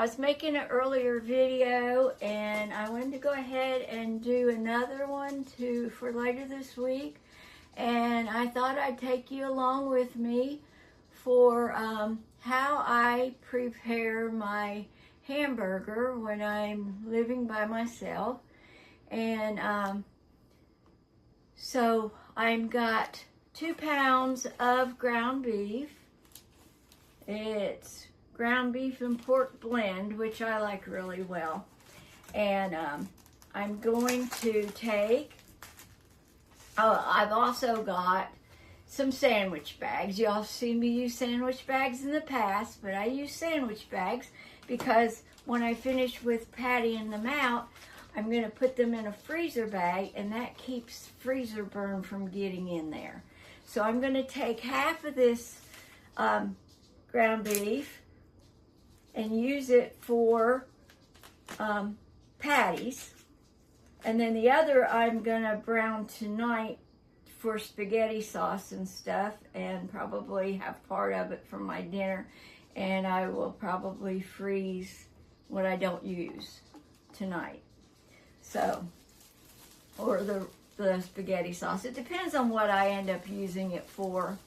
I was making an earlier video and I wanted to go ahead and do another one for later this week. And I thought I'd take you along with me for how I prepare my hamburger when I'm living by myself. And so I've got 2 pounds of ground beef. It's ground beef and pork blend, which I like really well. And I'm going to take, I've also got some sandwich bags. Y'all seen me use sandwich bags in the past, but I use sandwich bags because when I finish with pattying them out, I'm going to put them in a freezer bag, and that keeps freezer burn from getting in there. So I'm going to take half of this ground beef and use it for patties, and then the other I'm gonna brown tonight for spaghetti sauce and stuff, and probably have part of it for my dinner, and I will probably freeze what I don't use tonight. So, or the spaghetti sauce. It depends on what I end up using it for.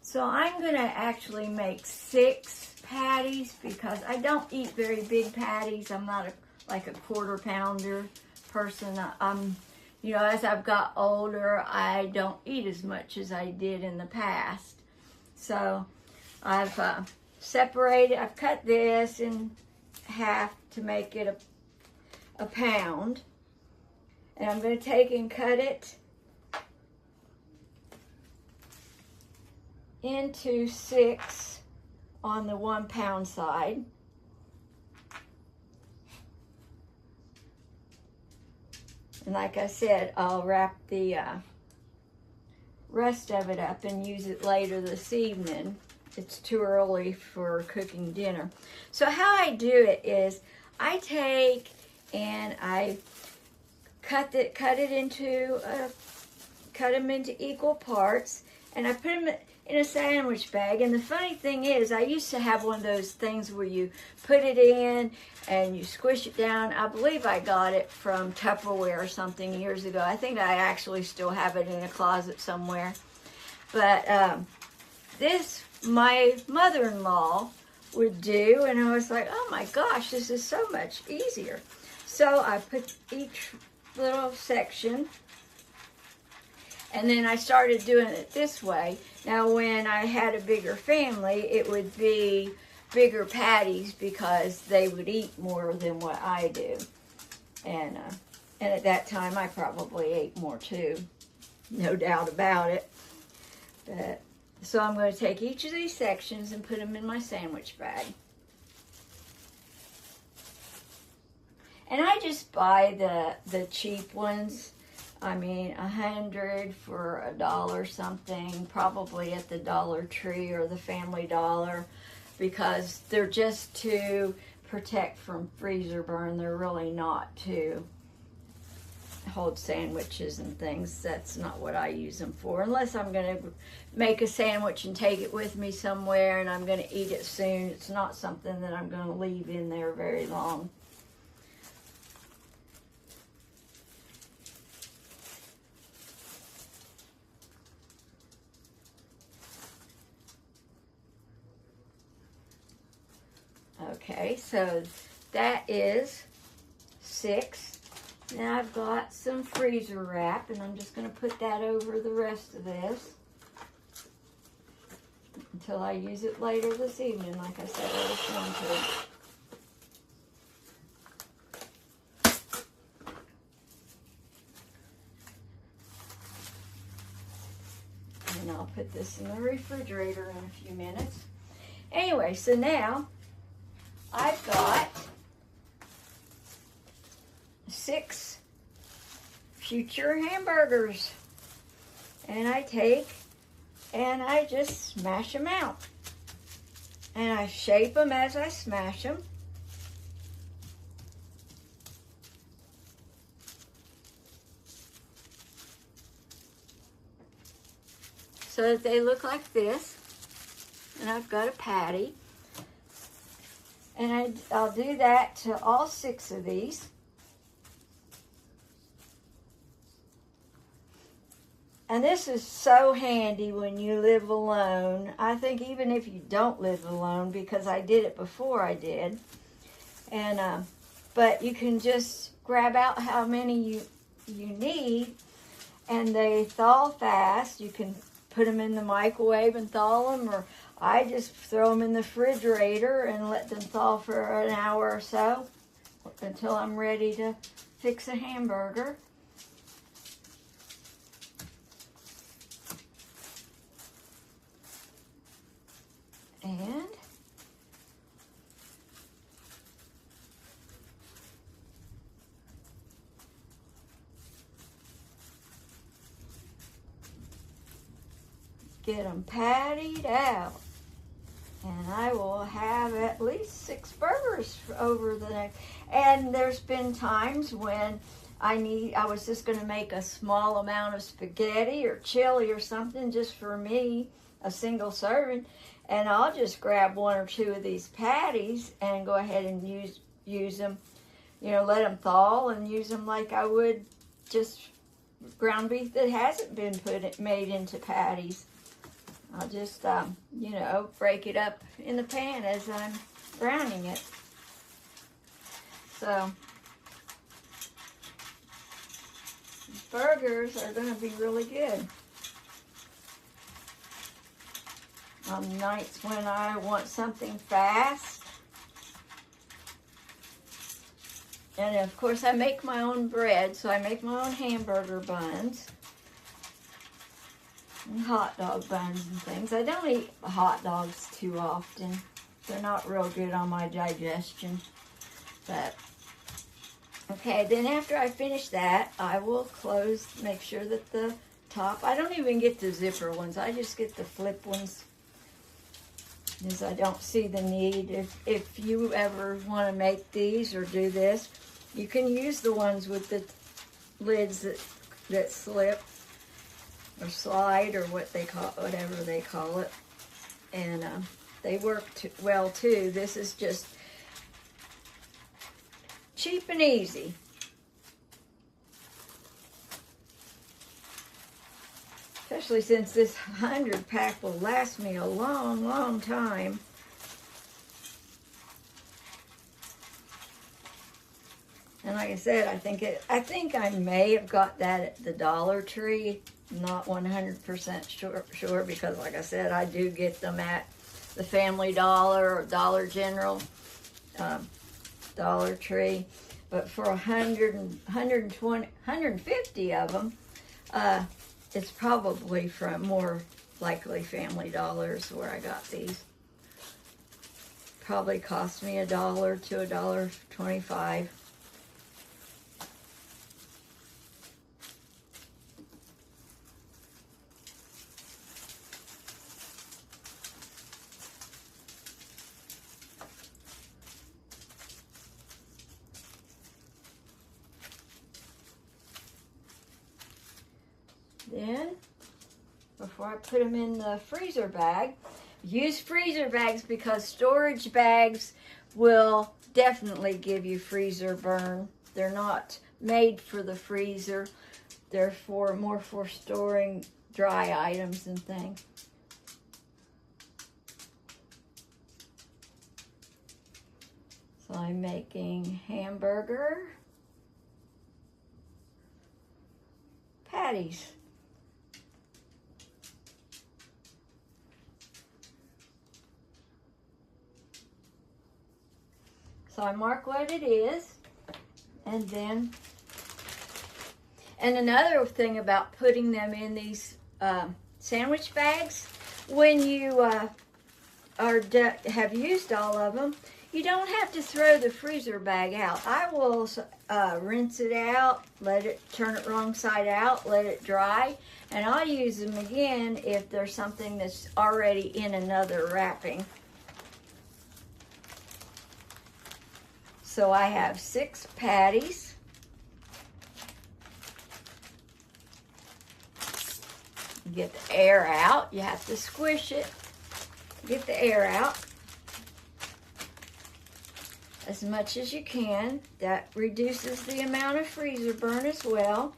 So I'm going to actually make 6 patties because I don't eat very big patties. I'm not like a quarter pounder person. You know, as I've got older, I don't eat as much as I did in the past. So I've I've cut this in half to make it a pound. And I'm going to take and cut it into 6 on the 1 pound side. And like I said, I'll wrap the rest of it up and use it later this evening. It's too early for cooking dinner. So how I do it is I take and I cut them into equal parts, and I put them in a sandwich bag. And the funny thing is, I used to have one of those things where you put it in and you squish it down. I believe I got it from Tupperware or something years ago. I think I actually still have it in a closet somewhere. But this my mother-in-law would do, and I was like, oh my gosh, this is so much easier. So I put each little section, and then I started doing it this way. Now, when I had a bigger family, it would be bigger patties because they would eat more than what I do. And at that time, I probably ate more too, no doubt about it. But, so I'm going to take each of these sections and put them in my sandwich bag. And I just buy the cheap ones. I mean, 100 for $1 something, probably at the Dollar Tree or the Family Dollar, because they're just to protect from freezer burn. They're really not to hold sandwiches and things. That's not what I use them for, unless I'm going to make a sandwich and take it with me somewhere and I'm going to eat it soon. It's not something that I'm going to leave in there very long. Okay, so that is 6. Now I've got some freezer wrap, and I'm just going to put that over the rest of this until I use it later this evening, like I said I was going to. And I'll put this in the refrigerator in a few minutes. Anyway, so now I've got 6 future hamburgers, and I take and I just smash them out, and I shape them as I smash them. so that they look like this. And I've got a patty. And I'll do that to all 6 of these. And this is so handy when you live alone. I think even if you don't live alone, because I did it before I did. And but you can just grab out how many you need, and they thaw fast. You can put them in the microwave and thaw them, or I just throw them in the refrigerator and let them thaw for an hour or so until I'm ready to fix a hamburger. And get them pattied out. And I will have at least 6 burgers over the next. And there's been times when I was just going to make a small amount of spaghetti or chili or something just for me, a single serving. And I'll just grab 1 or 2 of these patties and go ahead and use them, let them thaw and use them like I would just ground beef that hasn't been made into patties. I'll just, break it up in the pan as I'm browning it. So, burgers are going to be really good on nights when I want something fast. And of course I make my own bread, so I make my own hamburger buns and hot dog buns and things. I don't eat hot dogs too often. They're not real good on my digestion. But okay, then after I finish that, I will make sure that the top, I don't even get the zipper ones, I just get the flip ones, because I don't see the need. If you ever want to make these or do this, you can use the ones with the lids that slip or slide, or whatever they call it, and they work well too. This is just cheap and easy. Especially since this 100 pack will last me a long, long time. And like I said, I think I may have got that at the Dollar Tree. Not 100% sure because, like I said, I do get them at the Family Dollar or Dollar General, Dollar Tree. But for 120, 150 of them, it's probably from more likely Family Dollars where I got these. Probably cost me $1 to $1.25. Then, before I put them in the freezer bag, use freezer bags because storage bags will definitely give you freezer burn. They're not made for the freezer. They're more for storing dry items and things. So I'm making hamburger patties. So I mark what it is, and another thing about putting them in these sandwich bags, when you have used all of them, you don't have to throw the freezer bag out. I will rinse it out, turn it wrong side out, let it dry, and I'll use them again if there's something that's already in another wrapping. So I have 6 patties. Get the air out. You have to squish it. Get the air out as much as you can. That reduces the amount of freezer burn as well.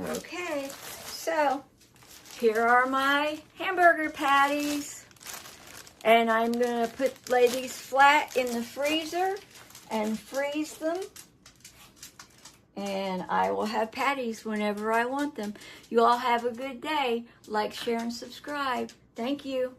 Okay, so here are my hamburger patties, and I'm going to lay these flat in the freezer and freeze them, and I will have patties whenever I want them. You all have a good day. Like, share, and subscribe. Thank you.